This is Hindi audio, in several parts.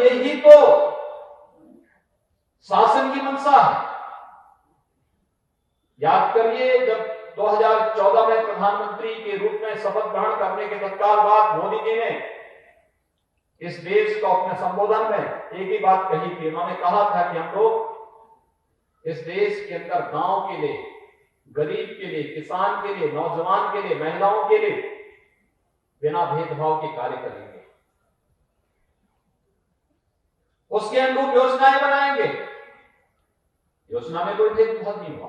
यही तो शासन की मंशा है। याद करिए, जब 2014 में प्रधानमंत्री के रूप में शपथ ग्रहण करने के तत्काल बाद मोदी जी ने इस देश को अपने संबोधन में एक ही बात कही थी। उन्होंने कहा था कि हम लोग इस देश के अंदर गांव के लिए, गरीब के लिए, किसान के लिए, नौजवान के लिए, महिलाओं के लिए बिना भेदभाव के कार्य करेंगे, उसके अनुरूप योजनाएं बनाएंगे। योजना में कोई भेदभाव नहीं हुआ।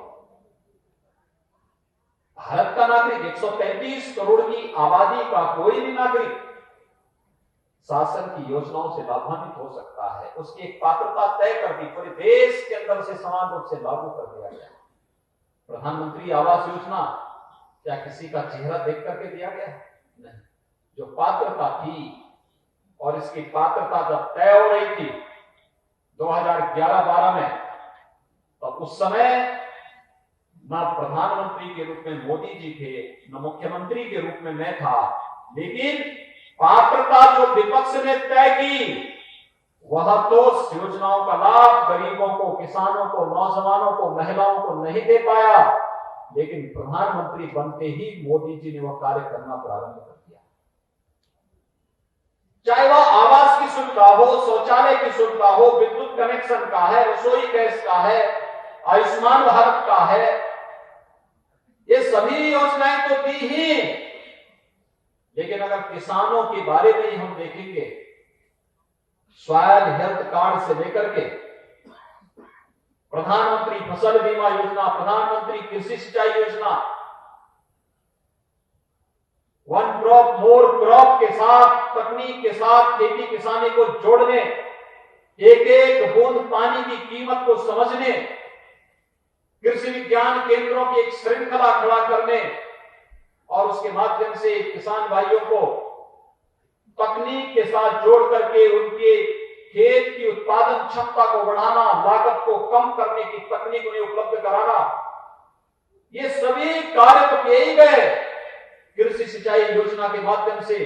भारत का नागरिक, 135 करोड़ की आबादी का कोई भी नागरिक शासन की योजनाओं से लाभान्वित हो सकता है। उसकी एक पात्रता तय कर दी, पूरे देश के अंदर से समान रूप से लागू कर दिया गया। प्रधानमंत्री आवास योजना क्या किसी का चेहरा देख करके दिया गया? नहीं। जो पात्रता थी, और इसकी पात्रता जब तय हो रही थी 2011-12 में, तो उस समय न प्रधानमंत्री के रूप में मोदी जी थे, न मुख्यमंत्री के रूप में मैं था, लेकिन पात्रता जो विपक्ष ने तय की वह तो योजनाओं का लाभ गरीबों को, किसानों को, नौजवानों को, महिलाओं को नहीं दे पाया, लेकिन प्रधानमंत्री बनते ही मोदी जी ने वह कार्य करना प्रारंभ कर दिया। चाहे वह आवास की सुविधा हो, शौचालय की सुविधा हो, विद्युत कनेक्शन का है, रसोई गैस का है, आयुष्मान भारत का है, ये सभी योजनाएं तो दी ही। लेकिन अगर किसानों के बारे में ही हम देखेंगे, सॉयल हेल्थ कार्ड से लेकर के प्रधानमंत्री फसल बीमा योजना, प्रधानमंत्री कृषि सिंचाई योजना, वन क्रॉप मोर क्रॉप के साथ, तकनीक के साथ खेती किसानी को जोड़ने, एक एक बूंद पानी की कीमत को समझने, कृषि विज्ञान केंद्रों की एक श्रृंखला खड़ा करने और उसके माध्यम से किसान भाइयों को तकनीक के साथ जोड़ करके उनके खेत की उत्पादन क्षमता को बढ़ाना, लागत को कम करने की तकनीक उन्हें उपलब्ध कराना, ये सभी कार्य तो किए ही गए। कृषि सिंचाई योजना के माध्यम से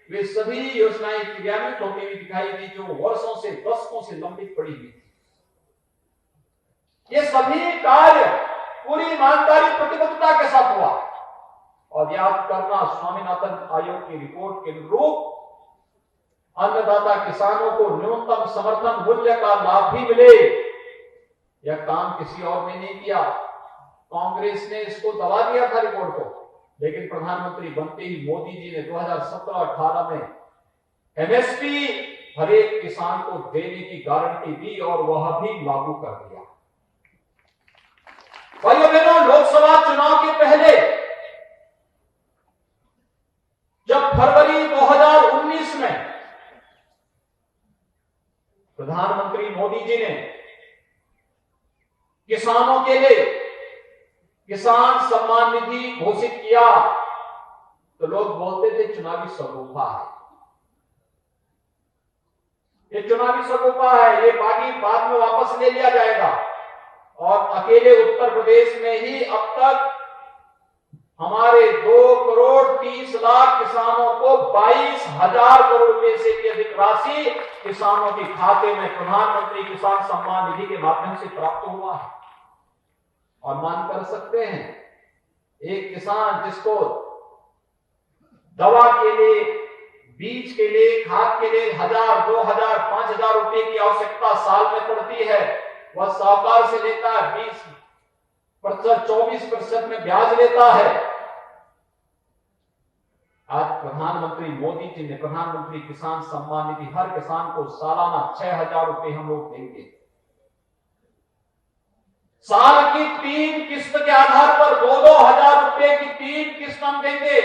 वे सभी योजनाएं क्रियान्वित होती हुई दिखाई दी जो वर्षों से, दशकों से लंबित पड़ी हुई थी। ये सभी कार्य पूरी ईमानदारी, प्रतिबद्धता के साथ हुआ। और याद करना, स्वामीनाथन आयोग की रिपोर्ट के अनुरूप अन्नदाता किसानों को न्यूनतम समर्थन मूल्य का लाभ भी मिले, यह काम किसी और ने नहीं किया। कांग्रेस ने इसको दबा दिया था रिपोर्ट को, लेकिन प्रधानमंत्री बनते ही मोदी जी ने 2017-18 में एमएसपी हर एक किसान को देने की गारंटी दी और वह भी लागू कर दिया। भाइयों बहनों, लोकसभा चुनाव के पहले जब फरवरी 2019 में प्रधानमंत्री मोदी जी ने किसानों के लिए किसान सम्मान निधि घोषित किया, तो लोग बोलते थे चुनावी सगोफा है, ये चुनावी सगोफा है, ये बाकी बाद में वापस ले लिया जाएगा। और अकेले उत्तर प्रदेश में ही अब तक हमारे 2,30,00,000 किसानों को 22,000 करोड़ रुपए से भी अधिक राशि किसानों के खाते में प्रधानमंत्री किसान सम्मान निधि के माध्यम से प्राप्त हुआ है। और मान कर सकते हैं, एक किसान जिसको दवा के लिए, बीज के लिए, खाद के लिए 1,000, 2,000, 5,000 रुपए की आवश्यकता साल में पड़ती है, वह साहूकार से लेता है, 20%, 24% में ब्याज लेता है। आज प्रधानमंत्री मोदी जी ने प्रधानमंत्री किसान सम्मान निधि हर किसान को सालाना 6,000 रुपए हम लोग देंगे। साल की 3 किस्त के आधार पर 2-2 हजार रुपए की 3 किस्त हम देंगे।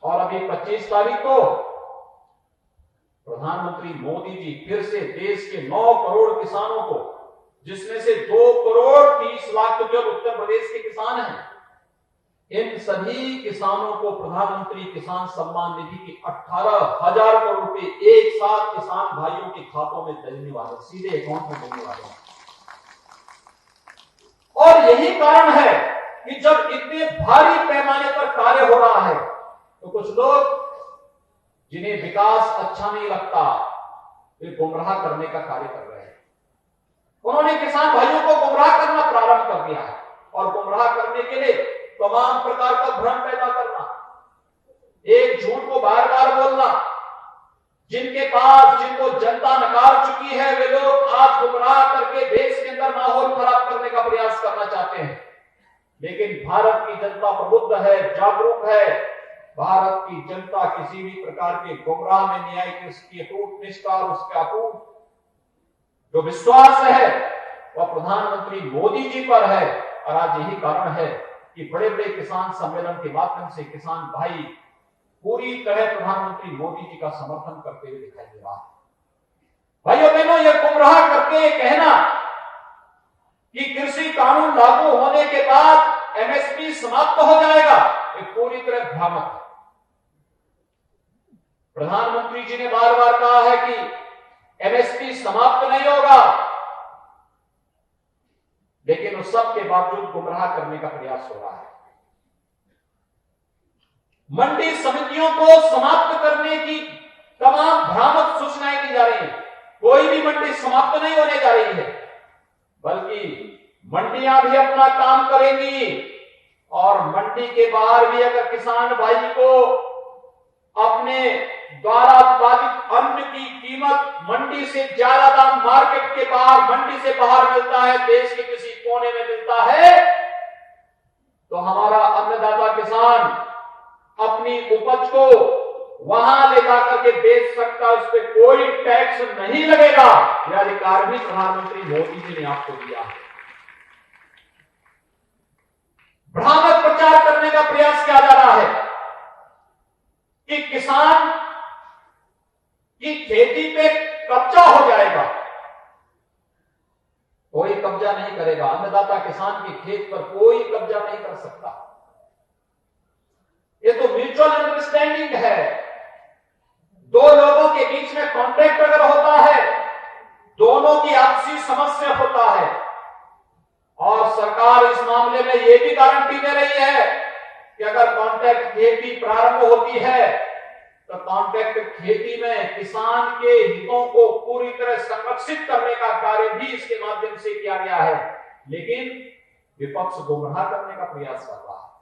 और अभी 25 तारीख को प्रधानमंत्री मोदी जी फिर से देश के 9 करोड़ किसानों को, जिसमें से 2,30,00,000 तो केवल उत्तर प्रदेश के किसान हैं, इन सभी किसानों को प्रधानमंत्री किसान सम्मान निधि की 18,000 करोड़ रुपए एक साथ किसान भाइयों के खातों में देने वाले, सीधे अकाउंट में देने वाले हैं। और यही कारण है कि जब इतने भारी पैमाने पर कार्य हो रहा है, तो कुछ लोग जिन्हें विकास अच्छा नहीं लगता, वे गुमराह करने का कार्य कर रहे हैं। उन्होंने किसान भाइयों को गुमराह करना प्रारंभ कर दिया है और गुमराह करने के लिए तमाम प्रकार का भ्रम पैदा करना, एक झूठ को बार बार बोलना, जिनको जनता नकार चुकी है वे लोग आज गुमराह करके देश के अंदर माहौल खराब करने का प्रयास करना चाहते हैं। लेकिन भारत की जनता प्रबुद्ध है, जागरूक है। भारत की जनता किसी भी प्रकार के गुमराह में नहीं आई कि उसकी अटूट निष्ठा और उसका अटूट जो विश्वास है वह प्रधानमंत्री मोदी जी पर है। और आज यही कारण है कि बड़े बड़े किसान सम्मेलन के माध्यम से किसान भाई पूरी तरह प्रधानमंत्री मोदी जी का समर्थन करते हुए दिखाई दे रहा है। भाइयों बहनों, यह गुमराह करके कहना कि कृषि कानून लागू होने के बाद एमएसपी समाप्त हो जाएगा, ये पूरी तरह भ्रामक है। प्रधानमंत्री जी ने बार बार कहा है कि एमएसपी समाप्त नहीं होगा, लेकिन उस सब के बावजूद गुमराह करने का प्रयास हो रहा है। मंडी समितियों को समाप्त करने की तमाम भ्रामक सूचनाएं दी जा रही हैं। कोई भी मंडी समाप्त नहीं होने जा रही है, बल्कि मंडियां भी अपना काम करेंगी और मंडी के बाहर भी अगर किसान भाई को अपने द्वारा उत्पादित अन्न की कीमत मंडी से ज्यादा दाम मार्केट के बाहर, मंडी से बाहर मिलता है, देश के किसी कोने में मिलता है, तो हमारा अन्नदाता किसान अपनी उपज को वहां ले जाकर के बेच सकता, उस पर कोई टैक्स नहीं लगेगा। यह अधिकार भी प्रधानमंत्री मोदी जी ने आपको दिया है। भ्रामक प्रचार करने का प्रयास किया जा रहा है कि किसान की खेती पे कब्जा हो जाएगा। कोई कब्जा नहीं करेगा, अन्नदाता किसान के खेत पर कोई कब्जा नहीं कर सकता। ये तो म्यूचुअल अंडरस्टैंडिंग है। दो लोगों के बीच में कॉन्ट्रैक्ट अगर होता है, दोनों की आपसी समझ से होता है, और सरकार इस मामले में यह भी गारंटी दे रही है कि अगर कॉन्ट्रैक्ट खेती प्रारंभ होती है तो कॉन्ट्रैक्ट खेती में किसान के हितों को पूरी तरह संरक्षित करने का कार्य भी इसके माध्यम से किया गया है। लेकिन विपक्ष गुमराह करने का प्रयास कर रहा है।